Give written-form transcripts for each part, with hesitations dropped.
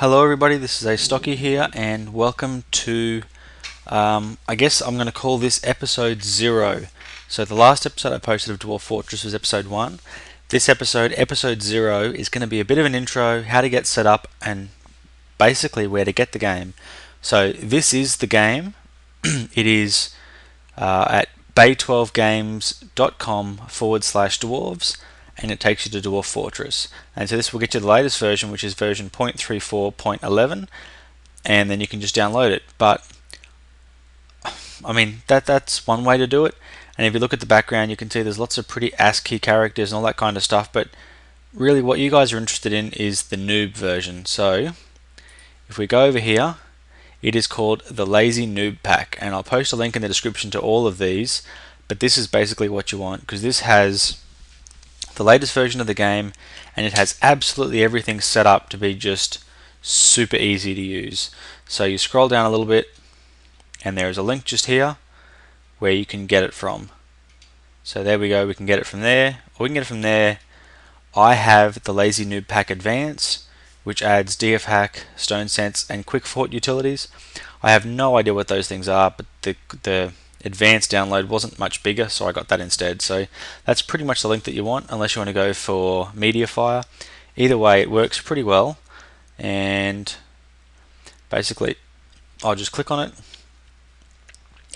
Hello everybody, this is Astocky here and welcome to, I guess I'm going to call this episode 0. So the last episode I posted of Dwarf Fortress was episode 1. This episode 0, is going to be a bit of an intro, how to get set up and basically where to get the game. So this is the game. It is at bay12games.com/dwarves, and it takes you to Dwarf Fortress. And so this will get you the latest version, which is version 0.34.11, and then you can just download it. But I mean, that's one way to do it. And if you look at the background, you can see there's lots of pretty ASCII characters and all that kind of stuff. But really, what you guys are interested in is the noob version. So if we go over here, it is called the Lazy Noob Pack, and I'll post a link in the description to all of these. But this is basically what you want, because this has the latest version of the game, and it has absolutely everything set up to be just super easy to use. So you scroll down a little bit, and there is a link just here where you can get it from. So there we go, we can get it from there, or we can get it from there. I have the Lazy Noob Pack Advance, which adds DF Hack, Stone Sense, and Quick Fort utilities. I have no idea what those things are, but the advanced download wasn't much bigger, so I got that instead. So that's pretty much the link that you want, unless you want to go for Mediafire. Either way, it works pretty well, and basically I'll just click on it.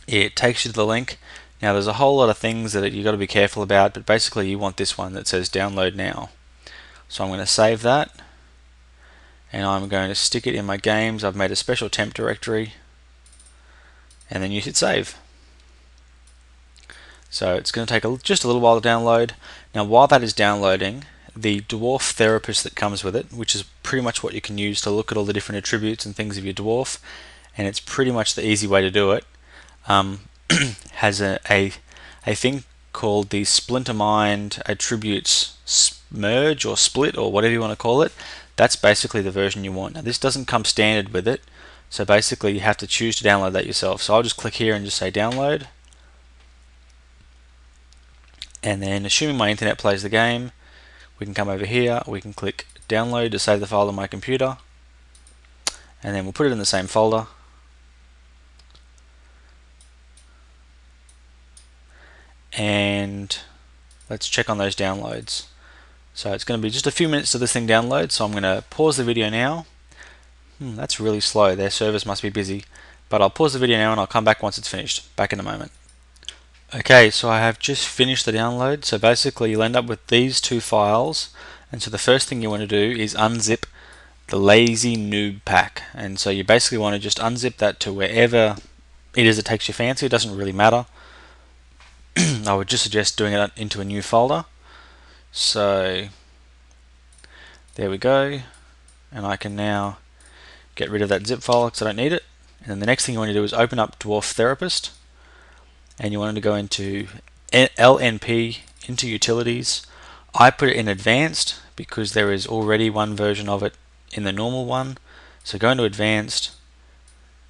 It takes you to the link. Now there's a whole lot of things that you've got to be careful about, but basically you want this one that says download now. So I'm going to save that, and I'm going to stick it in my games. I've made a special temp directory, and then you hit save. So it's going to take just a little while to download. Now while that is downloading, the Dwarf Therapist that comes with it, which is pretty much what you can use to look at all the different attributes and things of your dwarf, and it's pretty much the easy way to do it, has a thing called the Splinter Mind Attributes Merge or Split or whatever you want to call it. That's basically the version you want. Now this doesn't come standard with it, so basically you have to choose to download that yourself. So I'll just click here and just say download, and then assuming my internet plays the game, we can come over here, we can click download to save the file on my computer, and then we'll put it in the same folder. And let's check on those downloads. So it's going to be just a few minutes till this thing downloads, so I'm going to pause the video now. That's really slow, their servers must be busy, but I'll pause the video now and I'll come back once it's finished. Back in a moment. Okay, so I have just finished the download. So basically you'll end up with these two files, and so the first thing you want to do is unzip the Lazy Noob Pack, and so you basically want to just unzip that to wherever it is that takes your fancy. It doesn't really matter. I would just suggest doing it into a new folder. So there we go, and I can now get rid of that zip file because I don't need it. And then the next thing you want to do is open up Dwarf Therapist, and you want to go into LNP, into utilities. I put it in advanced because there is already one version of it in the normal one. So go into advanced,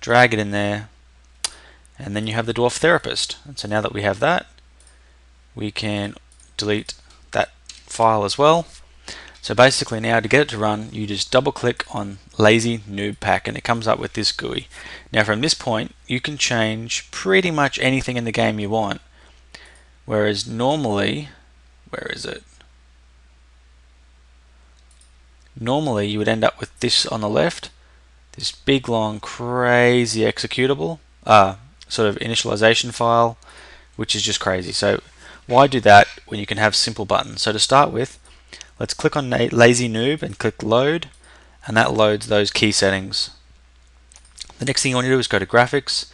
drag it in there, and then you have the Dwarf Therapist. And so now that we have that, we can delete that file as well. So basically now to get it to run, you just double click on Lazy Noob Pack and it comes up with this GUI. Now from this point you can change pretty much anything in the game you want, whereas normally, where is it? Normally you would end up with this on the left, this big long crazy executable sort of initialization file, which is just crazy. So why do that when you can have simple buttons? So to start with, let's click on Lazy Noob and click load, and that loads those key settings. The next thing you want to do is go to graphics,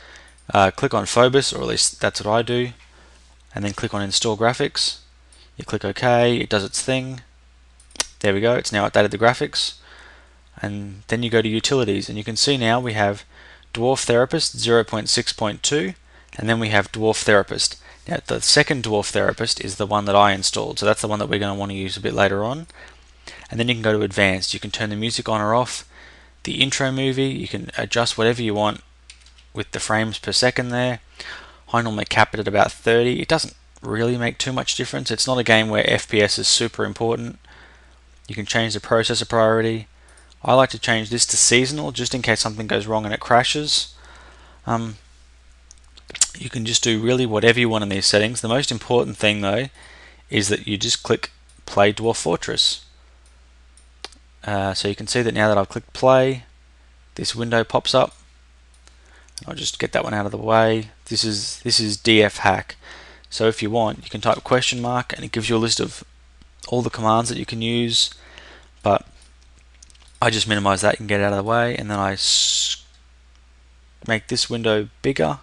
click on Phobos, or at least that's what I do, and then click on install graphics. You click OK, it does its thing. There we go, it's now updated the graphics. And then you go to utilities, and you can see now we have Dwarf Therapist 0.6.2, and then we have Dwarf Therapist. Now the second Dwarf Therapist is the one that I installed, so that's the one that we're going to want to use a bit later on. And then you can go to advanced. You can turn the music on or off. The intro movie, you can adjust whatever you want with the frames per second there. I normally cap it at about 30. It doesn't really make too much difference. It's not a game where FPS is super important. You can change the processor priority. I like to change this to seasonal just in case something goes wrong and it crashes. You can just do really whatever you want in these settings. The most important thing though is that you just click play Dwarf Fortress. So you can see that now that I've clicked play, this window pops up. I'll just get that one out of the way. This is DF hack. So if you want, you can type question mark and it gives you a list of all the commands that you can use, but I just minimize that and get it out of the way, and then I make this window bigger.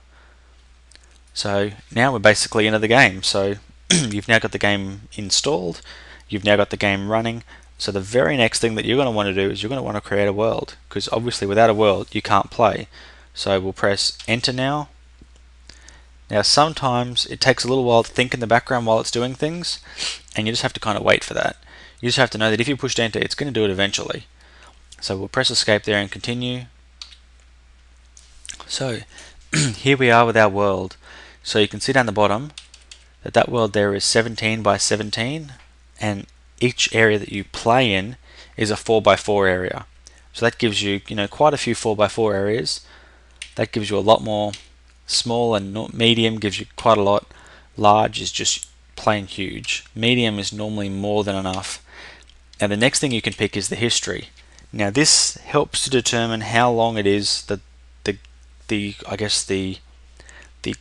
So now we're basically into the game. So you've now got the game installed, you've now got the game running. So the very next thing that you're going to want to do is you're going to want to create a world, because obviously without a world you can't play. So we'll press enter now. Now sometimes it takes a little while to think in the background while it's doing things, and you just have to kind of wait for that. You just have to know that if you pushed enter, it's going to do it eventually. So we'll press escape there and continue. So here we are with our world. So you can see down the bottom that that world there is 17 by 17, and each area that you play in is a 4x4 area. So that gives you, quite a few 4x4 areas. That gives you a lot more. Small and medium gives you quite a lot. Large is just plain huge. Medium is normally more than enough. Now the next thing you can pick is the history. Now this helps to determine how long it is that the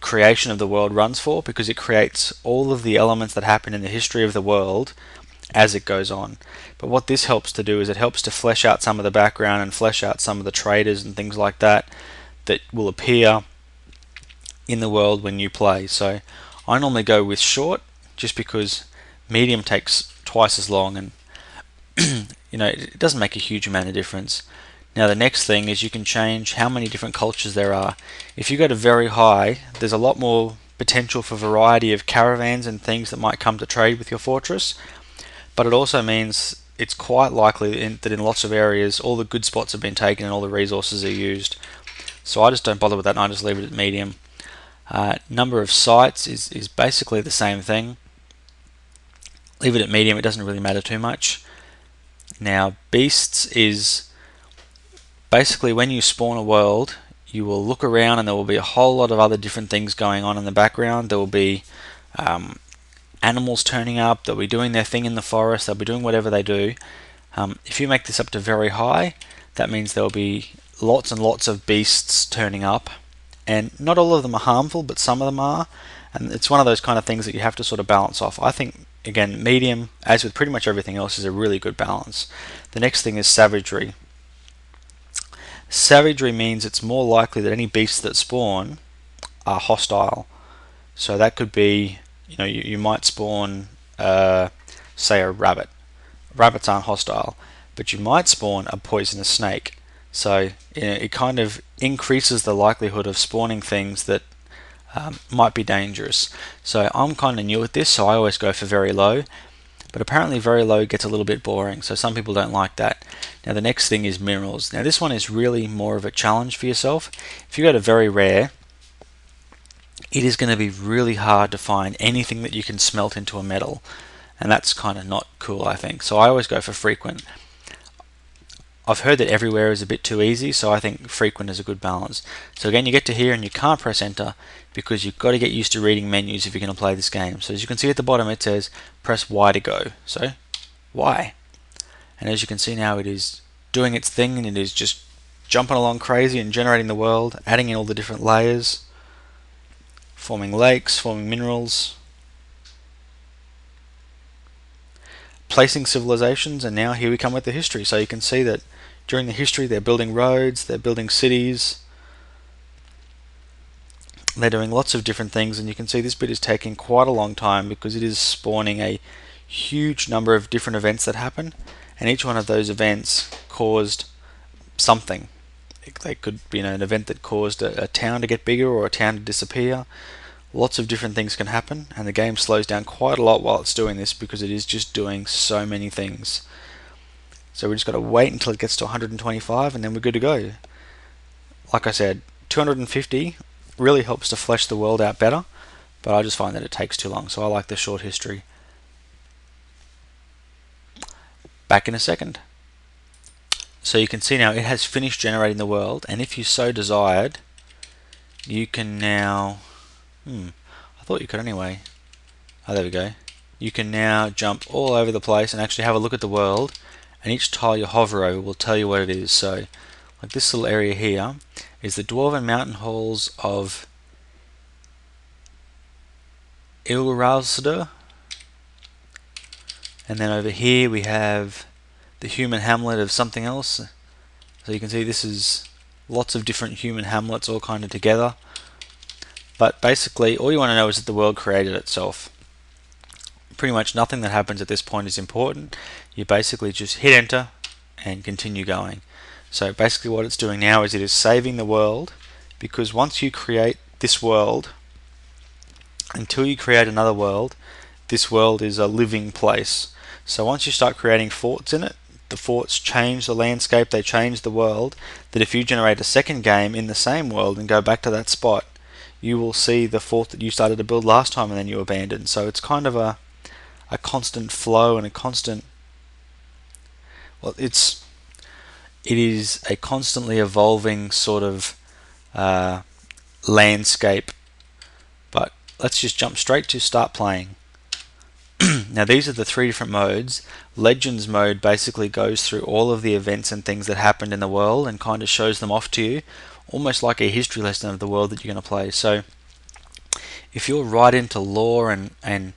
creation of the world runs for, because it creates all of the elements that happen in the history of the world as it goes on. But what this helps to do is it helps to flesh out some of the background and flesh out some of the traders and things like that that will appear in the world when you play. So I normally go with short just because medium takes twice as long, and it doesn't make a huge amount of difference. Now the next thing is you can change how many different cultures there are. If you go to very high, there's a lot more potential for variety of caravans and things that might come to trade with your fortress, but it also means it's quite likely that in lots of areas all the good spots have been taken and all the resources are used. So I just don't bother with that and I just leave it at medium. Number of sites is basically the same thing. Leave it at medium, it doesn't really matter too much. Now beasts is basically when you spawn a world, you will look around and there will be a whole lot of other different things going on in the background. There will be animals turning up, they'll be doing their thing in the forest, they'll be doing whatever they do. If you make this up to very high, that means there will be lots and lots of beasts turning up, and not all of them are harmful, but some of them are, and it's one of those kind of things that you have to sort of balance off. I think, again, medium, as with pretty much everything else, is a really good balance. The next thing is savagery. Savagery means it's more likely that any beasts that spawn are hostile. So that could be, you might spawn, say, a rabbit. Rabbits aren't hostile, but you might spawn a poisonous snake. So it kind of increases the likelihood of spawning things that might be dangerous. So I'm kind of new at this, so I always go for very low. But apparently very low gets a little bit boring, so some people don't like that. Now the next thing is minerals. Now this one is really more of a challenge for yourself. If you go to very rare, it is going to be really hard to find anything that you can smelt into a metal, and that's kind of not cool, I think. So I always go for frequent. I've heard that everywhere is a bit too easy, so I think frequent is a good balance. So again, you get to here and you can't press enter because you've got to get used to reading menus if you're going to play this game. So as you can see at the bottom, it says press Y to go. So Y. And as you can see now, it is doing its thing and it is just jumping along crazy and generating the world, adding in all the different layers, forming lakes, forming minerals, placing civilizations, and now here we come with the history. So you can see that during the history they're building roads, they're building cities, they're doing lots of different things, and you can see this bit is taking quite a long time because it is spawning a huge number of different events that happen, and each one of those events caused something. They could be an event that caused a town to get bigger or a town to disappear. Lots of different things can happen, and the game slows down quite a lot while it's doing this because it is just doing so many things. So we just got to wait until it gets to 125 and then we're good to go. Like I said, 250 really helps to flesh the world out better, but I just find that it takes too long, so I like the short history. Back in a second. So you can see now it has finished generating the world, and if you so desired, you can now, I thought you could anyway. Oh, there we go. You can now jump all over the place and actually have a look at the world, and each tile you hover over will tell you what it is. So, like this little area here is the Dwarven Mountain Halls of Ilrasda, and then over here we have the human hamlet of something else. So you can see this is lots of different human hamlets all kind of together. But basically all you want to know is that the world created itself. Pretty much nothing that happens at this point is important. You basically just hit enter and continue going. So basically what it's doing now is it is saving the world, because once you create this world, until you create another world, this world is a living place. So once you start creating forts in it, the forts change the landscape, they change the world, that if you generate a second game in the same world and go back to that spot, you will see the fort that you started to build last time and then you abandoned. So it's kind of a constant flow and a constant, well, it is a constantly evolving sort of landscape. But let's just jump straight to start playing. Now these are the three different modes. Legends mode basically goes through all of the events and things that happened in the world and kind of shows them off to you, almost like a history lesson of the world that you're going to play. So if you're right into lore and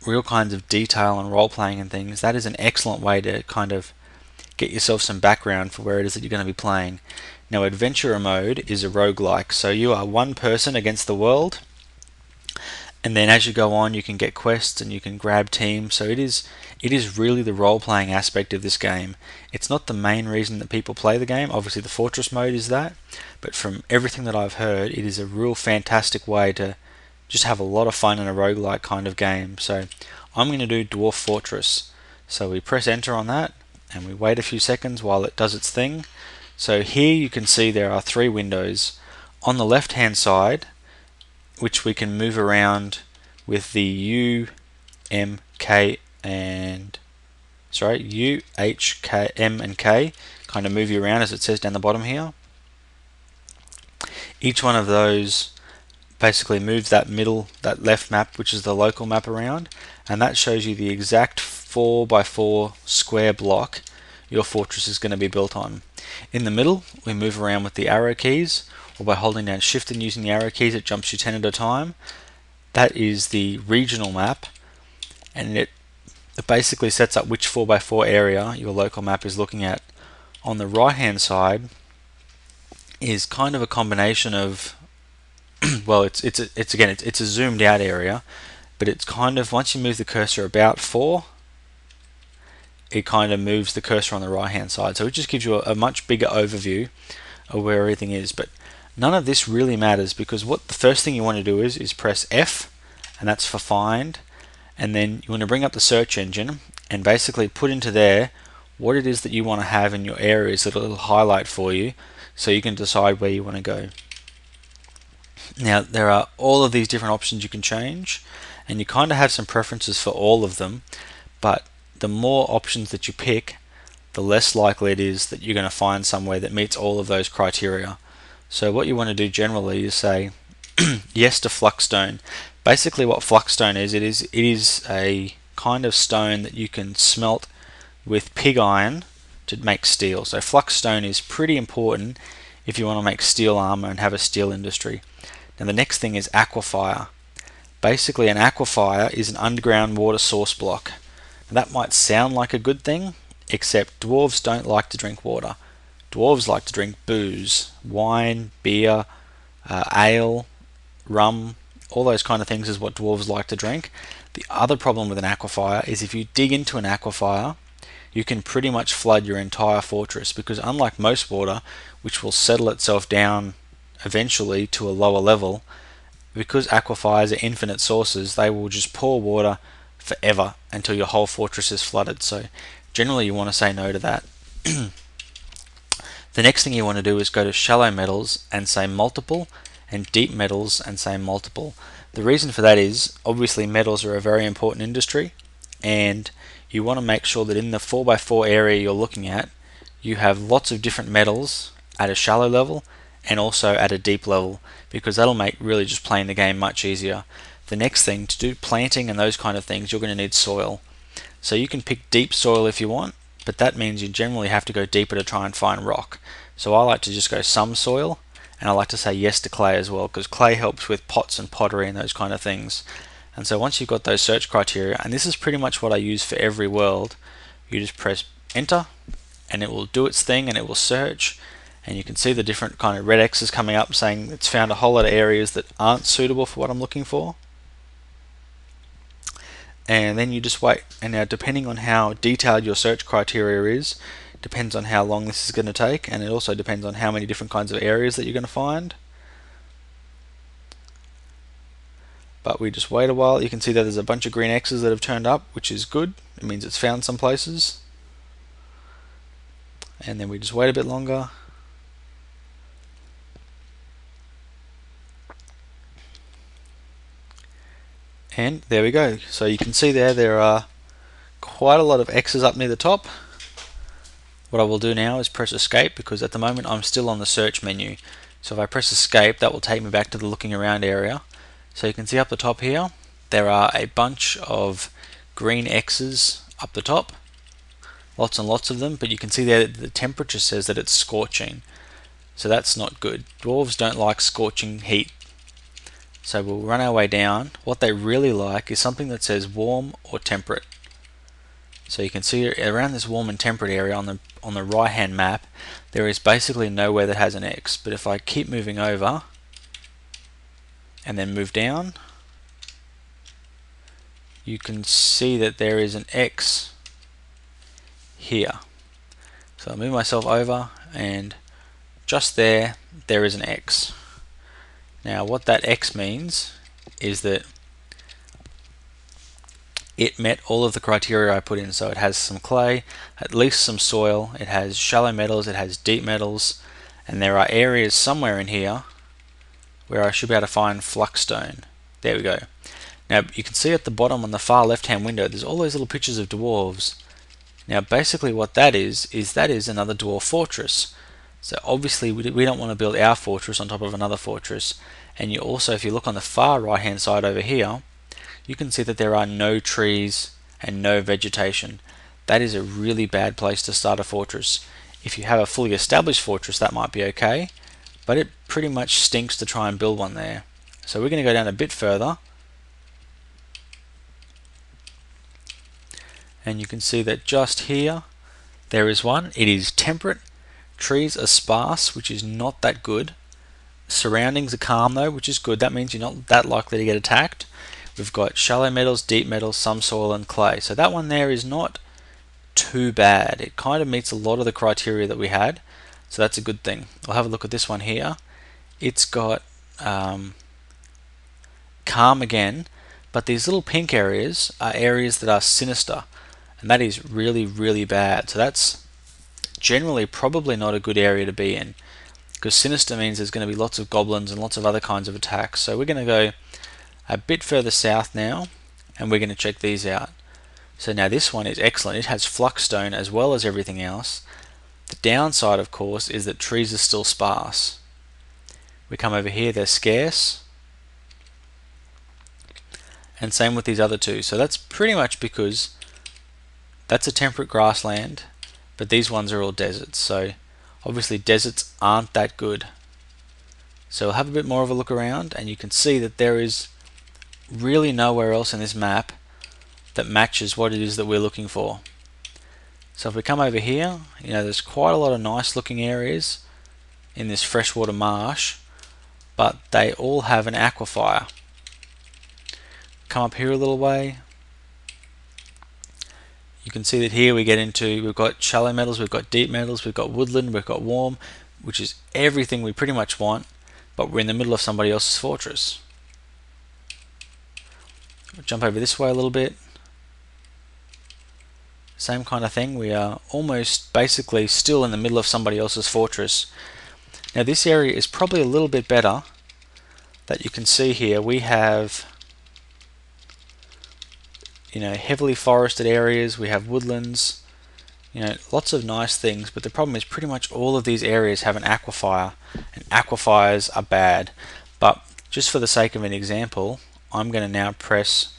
real kinds of detail and role playing and things, that is an excellent way to kind of get yourself some background for where it is that you're going to be playing. Now adventurer mode is a roguelike, so you are one person against the world, and then as you go on you can get quests and you can grab teams. So it is really the role-playing aspect of this game. It's not the main reason that people play the game. Obviously the fortress mode is that, but from everything that I've heard, it is a real fantastic way to just have a lot of fun in a roguelike kind of game. So I'm going to do Dwarf Fortress. So we press enter on that and we wait a few seconds while it does its thing. So here you can see there are three windows. On the left hand side, which we can move around with the U, M, K and U, H, K, M and K, kind of move you around as it says down the bottom here. Each one of those basically moves that left map, which is the local map, around, and that shows you the exact 4x4 square block your fortress is going to be built on. In the middle we move around with the arrow keys, or by holding down shift and using the arrow keys it jumps you 10 at a time. That is the regional map, and it basically sets up which 4x4 area your local map is looking at. On the right hand side is kind of a combination of well, it's a zoomed out area, but it's kind of, once you move the cursor about 4, it kind of moves the cursor on the right hand side, so it just gives you a much bigger overview of where everything is. But none of this really matters, because what the first thing you want to do is press F, and that's for find, and then you want to bring up the search engine and basically put into there what it is that you want to have in your areas that it'll highlight for you, so you can decide where you want to go. Now there are all of these different options you can change, and you kind of have some preferences for all of them, but the more options that you pick, the less likely it is that you're going to find somewhere that meets all of those criteria. So what you want to do generally is say yes to Fluxstone. Basically what Fluxstone is, it is a kind of stone that you can smelt with pig iron to make steel. So Fluxstone is pretty important if you want to make steel armor and have a steel industry. Now the next thing is Aquifer. Basically an aquifer is an underground water source block. Now, that might sound like a good thing, except dwarves don't like to drink water. Dwarves like to drink booze, wine, beer, ale, rum, all those kind of things is what dwarves like to drink. The other problem with an aquifer is if you dig into an aquifer, you can pretty much flood your entire fortress, because unlike most water, which will settle itself down eventually to a lower level, because aquifers are infinite sources, they will just pour water forever until your whole fortress is flooded. So generally you want to say no to that. The next thing you want to do is go to shallow metals and say multiple, and deep metals and say multiple. The reason for that is obviously metals are a very important industry, and you want to make sure that in the 4x4 area you're looking at, you have lots of different metals at a shallow level and also at a deep level, because that'll make really just playing the game much easier. The next thing, to do planting and those kind of things, you're going to need soil. So you can pick deep soil if you want, but that means you generally have to go deeper to try and find rock. So I like to just go some soil, and I like to say yes to clay as well, because clay helps with pots and pottery and those kind of things. And so once you've got those search criteria, and this is pretty much what I use for every world, you just press enter and it will do its thing and it will search, and you can see the different kind of red X's coming up saying it's found a whole lot of areas that aren't suitable for what I'm looking for. And then you just wait, and now depending on how detailed your search criteria is, depends on how long this is going to take, and it also depends on how many different kinds of areas that you're going to find. But we just wait a while. You can see that there's a bunch of green X's that have turned up, which is good. It means it's found some places. And then we just wait a bit longer. And there we go. So you can see there are quite a lot of X's up near the top. What I will do now is press escape, because at the moment I'm still on the search menu. So if I press escape, that will take me back to the looking around area. So you can see up the top here, there are a bunch of green X's up the top. Lots and lots of them, but you can see there that the temperature says that it's scorching. So that's not good. Dwarves don't like scorching heat. So we'll run our way down. What they really like is something that says warm or temperate. So you can see around this warm and temperate area on the right hand map, there is basically nowhere that has an X. But if I keep moving over and then move down, you can see that there is an X here. So I'll move myself over, and just there is an X. Now what that X means is that it met all of the criteria I put in. So it has some clay, at least some soil, it has shallow metals, it has deep metals, and there are areas somewhere in here where I should be able to find flux-stone. There we go. Now you can see at the bottom on the far left hand window there's all those little pictures of dwarves. Now basically what that is another dwarf fortress. So obviously we don't want to build our fortress on top of another fortress. And you also, if you look on the far right hand side over here, you can see that there are no trees and no vegetation. That is a really bad place to start a fortress. If you have a fully established fortress, that might be okay, but it pretty much stinks to try and build one there. So we're going to go down a bit further, and you can see that just here there is one. It is temperate. Trees are sparse, which is not that good. Surroundings are calm though, which is good. That means you're not that likely to get attacked. We've got shallow metals, deep metals, some soil and clay. So that one there is not too bad. It kind of meets a lot of the criteria that we had. So that's a good thing. I'll have a look at this one here. It's got calm again, but these little pink areas are areas that are sinister, and that is really, really bad. So that's generally probably not a good area to be in, because sinister means there's going to be lots of goblins and lots of other kinds of attacks. So we're going to go a bit further south now, and we're going to check these out. So now this one is excellent. It has flux-stone as well as everything else. The downside, of course, is that trees are still sparse. We come over here, they're scarce, and same with these other two. So that's pretty much because that's a temperate grassland, but these ones are all deserts. So obviously deserts aren't that good. So we'll have a bit more of a look around, and you can see that there is really nowhere else in this map that matches what it is that we're looking for. So if we come over here, you know, there's quite a lot of nice looking areas in this freshwater marsh, but they all have an aquifer. Come up here a little way, you can see that here we get into, we've got shallow metals, we've got deep metals, we've got woodland, we've got warm, which is everything we pretty much want, but we're in the middle of somebody else's fortress. We'll jump over this way a little bit. Same kind of thing, we are almost basically still in the middle of somebody else's fortress. Now this area is probably a little bit better. That you can see here, we have, you know, heavily forested areas, we have woodlands, lots of nice things, but the problem is pretty much all of these areas have an aquifer, and aquifers are bad. But just for the sake of an example, I'm going to now press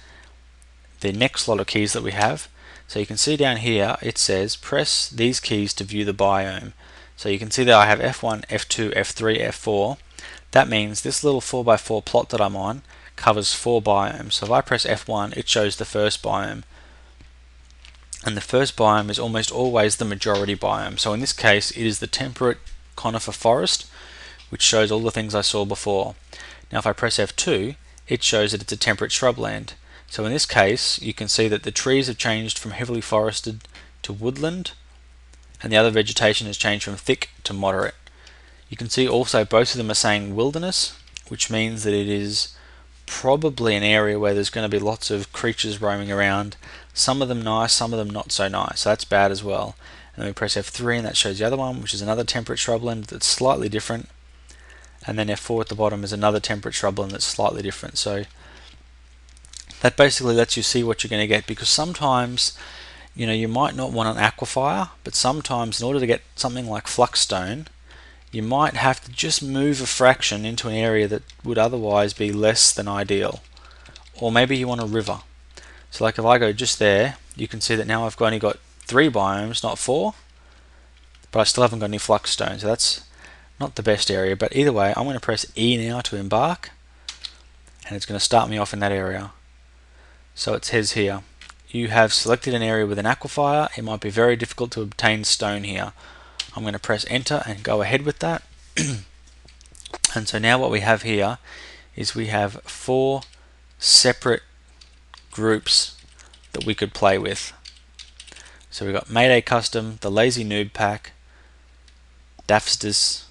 the next lot of keys that we have. So you can see down here it says press these keys to view the biome. So you can see that I have F1, F2, F3, F4. That means this little 4x4 plot that I'm on covers 4 biomes. So if I press F1, it shows the first biome. And the first biome is almost always the majority biome. So in this case, it is the temperate conifer forest, which shows all the things I saw before. Now if I press F2, it shows that it's a temperate shrubland. So in this case, you can see that the trees have changed from heavily forested to woodland, and the other vegetation has changed from thick to moderate. You can see also both of them are saying wilderness, which means that it is probably an area where there's going to be lots of creatures roaming around. Some of them nice, some of them not so nice, so that's bad as well. And then we press F3 and that shows the other one, which is another temperate shrubland that's slightly different. And then F4 at the bottom is another temperate shrubland that's slightly different. So that basically lets you see what you're going to get, because sometimes you might not want an aquifer, but sometimes in order to get something like fluxstone, you might have to just move a fraction into an area that would otherwise be less than ideal. Or maybe you want a river. So like if I go just there, you can see that now I've only got 3 biomes, not 4, but I still haven't got any fluxstone, so that's not the best area. But either way, I'm going to press E now to embark, and it's going to start me off in that area. So it says here, you have selected an area with an aquifer. It might be very difficult to obtain stone here. I'm going to press enter and go ahead with that. And so now what we have here is we have 4 separate groups that we could play with. So we've got Mayday Custom, the Lazy Noob Pack, DF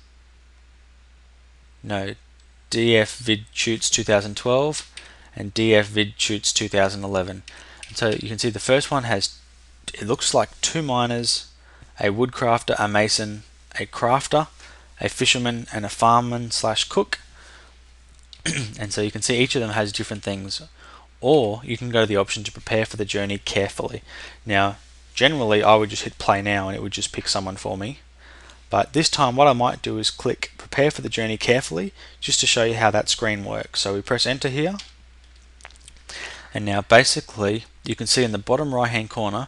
Vid Shoots 2012, and DF Vid Shoots 2011. And so you can see the first one has, it looks like 2 miners, a woodcrafter, a mason, a crafter, a fisherman, and a farmman / cook. And so you can see each of them has different things. Or you can go to the option to prepare for the journey carefully. Now generally I would just hit play now and it would just pick someone for me. But this time what I might do is click prepare for the journey carefully, just to show you how that screen works. So we press enter here, and now basically you can see in the bottom right hand corner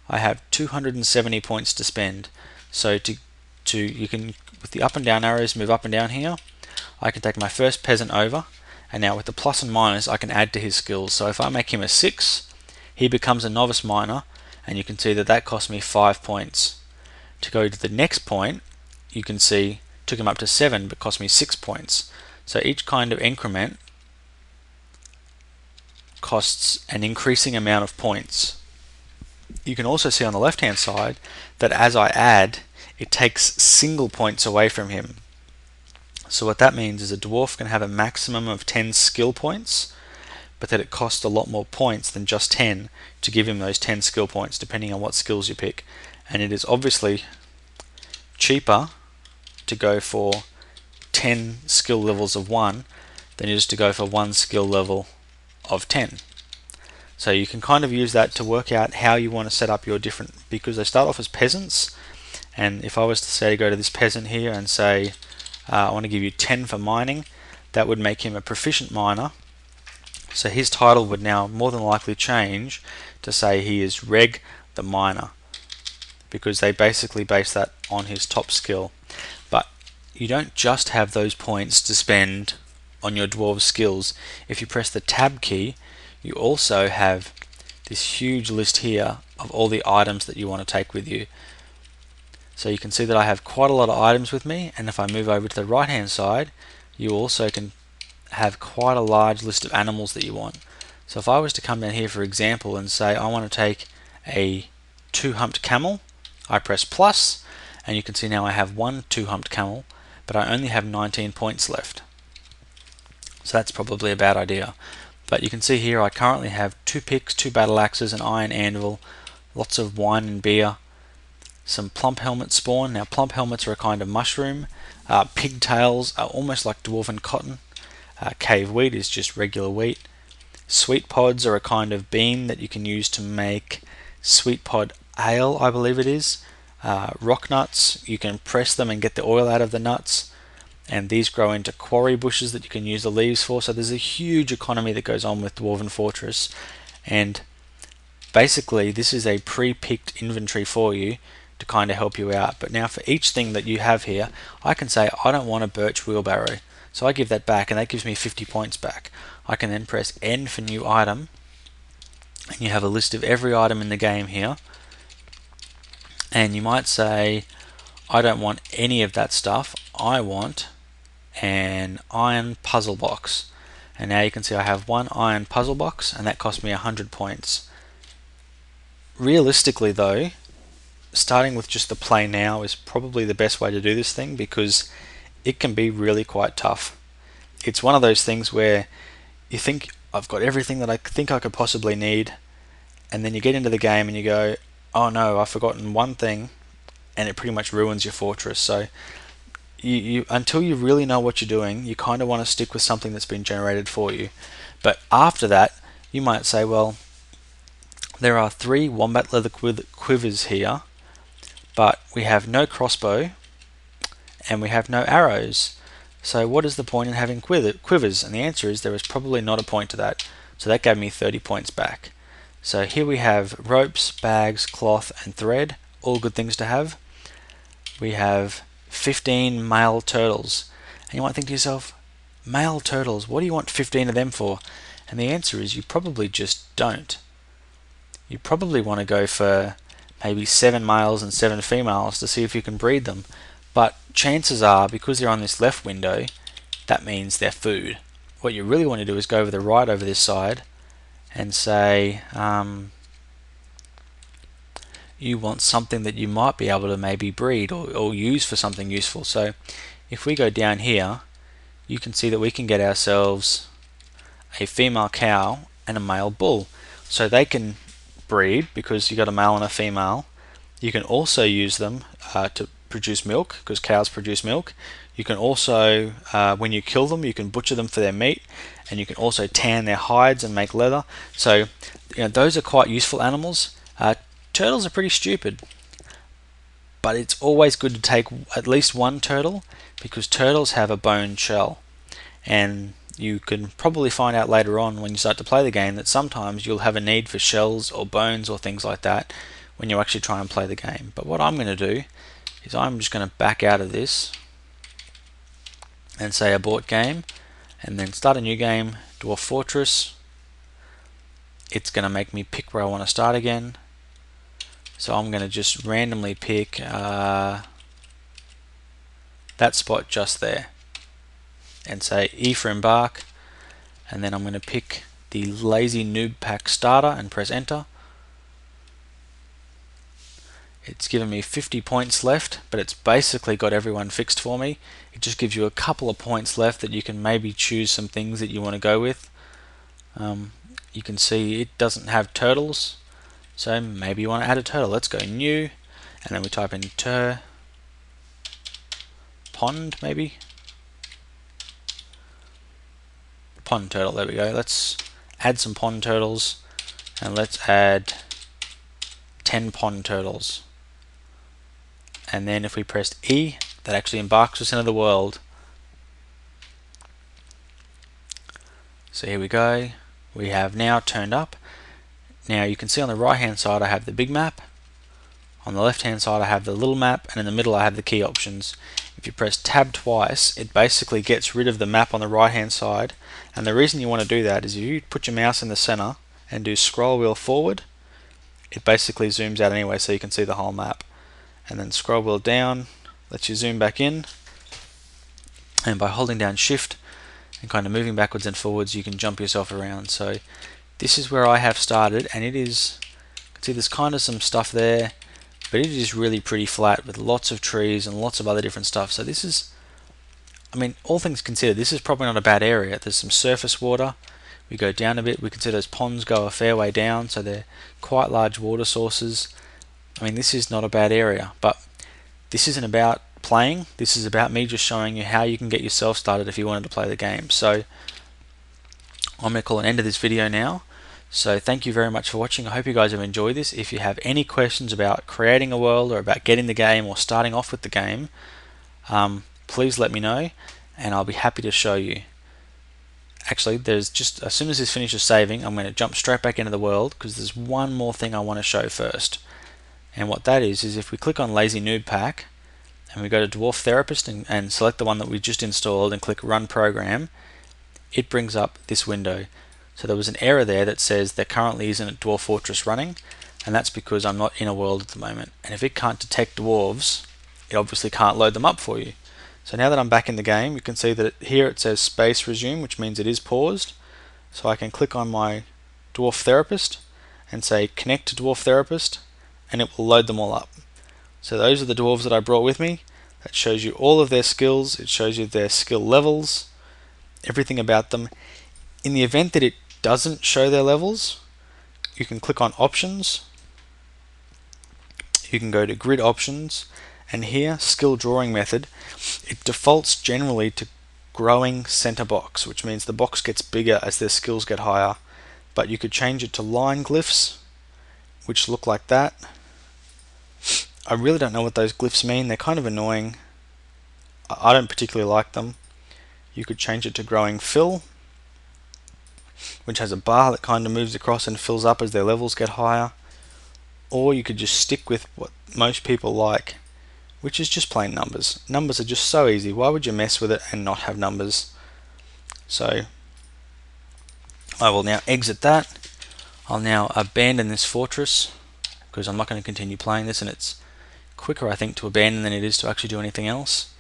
I have 270 points to spend. So you can, with the up and down arrows, move up and down here. I can take my first peasant over, and now with the plus and minus I can add to his skills. So if I make him a 6, he becomes a novice miner, and you can see that cost me 5 points. To go to the next point, you can see took him up to 7 but cost me 6 points. So each kind of increment costs an increasing amount of points. You can also see on the left hand side that as I add, it takes single points away from him. So what that means is a dwarf can have a maximum of 10 skill points, but that it costs a lot more points than just 10 to give him those 10 skill points, depending on what skills you pick. And it is obviously cheaper to go for 10 skill levels of 1 than it is to go for 1 skill level of 10. So you can kind of use that to work out how you want to set up your different, because they start off as peasants, and if I was to say go to this peasant here and say I want to give you 10 for mining, that would make him a proficient miner. So his title would now more than likely change to say he is Reg the Miner, because they basically base that on his top skill. But you don't just have those points to spend on your dwarves skills. If you press the tab key, you also have this huge list here of all the items that you want to take with you. So you can see that I have quite a lot of items with me, and if I move over to the right hand side, you also can have quite a large list of animals that you want. So if I was to come down here for example and say I want to take a 2-humped camel, I press plus, and you can see now I have 1 2-humped camel, but I only have 19 points left. So that's probably a bad idea. But you can see here I currently have 2 picks, 2 battle axes, an iron anvil, lots of wine and beer, some plump helmet spawn. Now plump helmets are a kind of mushroom. Pigtails are almost like dwarven cotton. Cave wheat is just regular wheat. Sweet pods are a kind of bean that you can use to make sweet pod ale, I believe it is. Rock nuts, you can press them and get the oil out of the nuts, and these grow into quarry bushes that you can use the leaves for. So there's a huge economy that goes on with Dwarven Fortress, and basically this is a pre-picked inventory for you to kind of help you out. But now for each thing that you have here, I can say I don't want a birch wheelbarrow, so I give that back, and that gives me 50 points back. I can then press N for new item, and you have a list of every item in the game here, and you might say I don't want any of that stuff, I want an iron puzzle box. And now you can see I have one iron puzzle box, and that cost me 100 points. Realistically though, starting with just the play now is probably the best way to do this thing, because it can be really quite tough. It's one of those things where you think I've got everything that I think I could possibly need, and then you get into the game and you go, oh no, I've forgotten one thing, and it pretty much ruins your fortress. So you until you really know what you're doing, you kind of want to stick with something that's been generated for you. But after that, you might say, well, there are 3 wombat leather quivers here, but we have no crossbow and we have no arrows. So what is the point in having quivers? And the answer is there is probably not a point to that. So that gave me 30 points back. So here we have ropes, bags, cloth and thread, all good things to have. We have 15 male turtles. And you might think to yourself, male turtles, what do you want 15 of them for? And the answer is you probably just don't. You probably want to go for maybe 7 males and 7 females to see if you can breed them. But chances are, because they're on this left window, that means they're food. What you really want to do is go over the right over this side and say you want something that you might be able to maybe breed or use for something useful. So if we go down here, you can see that we can get ourselves a female cow and a male bull. So they can breed because you got a male and a female. You can also use them to produce milk, because cows produce milk. You can also, when you kill them, you can butcher them for their meat, and you can also tan their hides and make leather. So those are quite useful animals. Turtles are pretty stupid, but it's always good to take at least one turtle, because turtles have a bone shell, and you can probably find out later on when you start to play the game that sometimes you'll have a need for shells or bones or things like that when you actually try and play the game. But what I'm going to do is I'm just going to back out of this and say abort game, and then start a new game, Dwarf Fortress. It's going to make me pick where I want to start again. So I'm going to just randomly pick that spot just there and say E for embark, and then I'm going to pick the lazy noob pack starter and press enter. It's given me 50 points left, but it's basically got everyone fixed for me. It just gives you a couple of points left that you can maybe choose some things that you want to go with. You can see it doesn't have turtles, so maybe you want to add a turtle. Let's go new, and then we type in pond, maybe pond turtle. There we go. Let's add some pond turtles, and let's add 10 pond turtles. And then if we press E, that actually embarks us into the world. So here we go. We have now turned up. Now you can see on the right hand side I have the big map. On the left hand side I have the little map, and in the middle I have the key options. If you press tab twice, it basically gets rid of the map on the right hand side, and the reason you want to do that is if you put your mouse in the center and do scroll wheel forward, it basically zooms out anyway so you can see the whole map. And then scroll wheel down lets you zoom back in, and by holding down shift and kind of moving backwards and forwards you can jump yourself around. So this is where I have started, and it is, you can see there's kind of some stuff there, but it is really pretty flat with lots of trees and lots of other different stuff. So this is, I mean, all things considered, this is probably not a bad area. There's some surface water. We go down a bit, we can see those ponds go a fair way down, so they're quite large water sources. I mean, this is not a bad area, but this isn't about playing. This is about me just showing you how you can get yourself started if you wanted to play the game. So I'm going to call an end to this video now. So thank you very much for watching. I hope you guys have enjoyed this. If you have any questions about creating a world or about getting the game or starting off with the game, please let me know and I'll be happy to show you. Actually, there's just, as soon as this finishes saving, I'm going to jump straight back into the world because there's one more thing I want to show first. And what that is if we click on Lazy Noob Pack and we go to Dwarf Therapist and select the one that we just installed and click Run Program, it brings up this window. So there was an error there that says there currently isn't a Dwarf Fortress running, and that's because I'm not in a world at the moment. And if it can't detect dwarves, it obviously can't load them up for you. So now that I'm back in the game, you can see that here it says space resume, which means it is paused. So I can click on my Dwarf Therapist and say connect to Dwarf Therapist, and it will load them all up. So those are the dwarves that I brought with me. That shows you all of their skills, it shows you their skill levels, everything about them. In the event that it doesn't show their levels, you can click on options, you can go to grid options, and here skill drawing method, it defaults generally to growing center box, which means the box gets bigger as their skills get higher, but you could change it to line glyphs, which look like that. I really don't know what those glyphs mean, they're kind of annoying. I don't particularly like them. You could change it to growing fill, which has a bar that kind of moves across and fills up as their levels get higher. Or you could just stick with what most people like, which is just plain numbers. Numbers are just so easy, why would you mess with it and not have numbers? So I will now exit that. I'll now abandon this fortress because I'm not going to continue playing this, and it's quicker I think to abandon than it is to actually do anything else.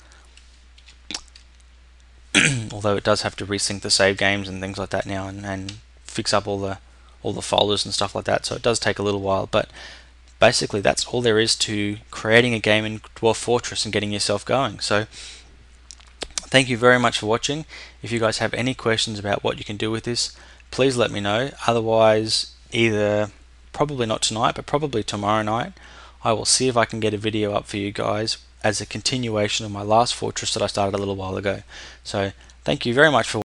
Although it does have to resync the save games and things like that now, and fix up all the folders and stuff like that, so it does take a little while, but basically that's all there is to creating a game in Dwarf Fortress and getting yourself going. So thank you very much for watching. If you guys have any questions about what you can do with this, please let me know. Otherwise, either probably not tonight, but probably tomorrow night, I will see if I can get a video up for you guys as a continuation of my last fortress that I started a little while ago. So thank you very much for